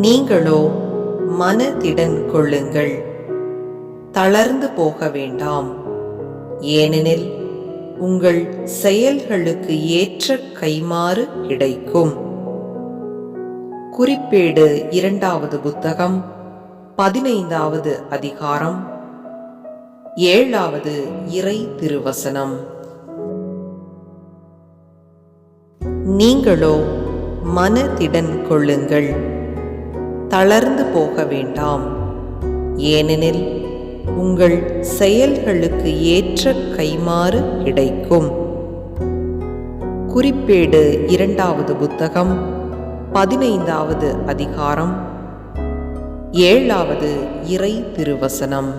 நீங்களோ மனதிடன் கொள்ளுங்கள், தளர்ந்து போக வேண்டாம். ஏனெனில் உங்கள் செயல்களுக்கு ஏற்ற கைமாறு கிடைக்கும். குறிப்பேடு 2வது புத்தகம் 15வது அதிகாரம் 7வது இறை திருவசனம். நீங்களோ மனதிடன் கொள்ளுங்கள், தளர்ந்து போக வேண்டாம். ஏனெனில் உங்கள் செயல்களுக்கு ஏற்ற கைமாறு கிடைக்கும். குறிப்பேடு 2வது புத்தகம் 15வது அதிகாரம் 7வது இறை திருவசனம்.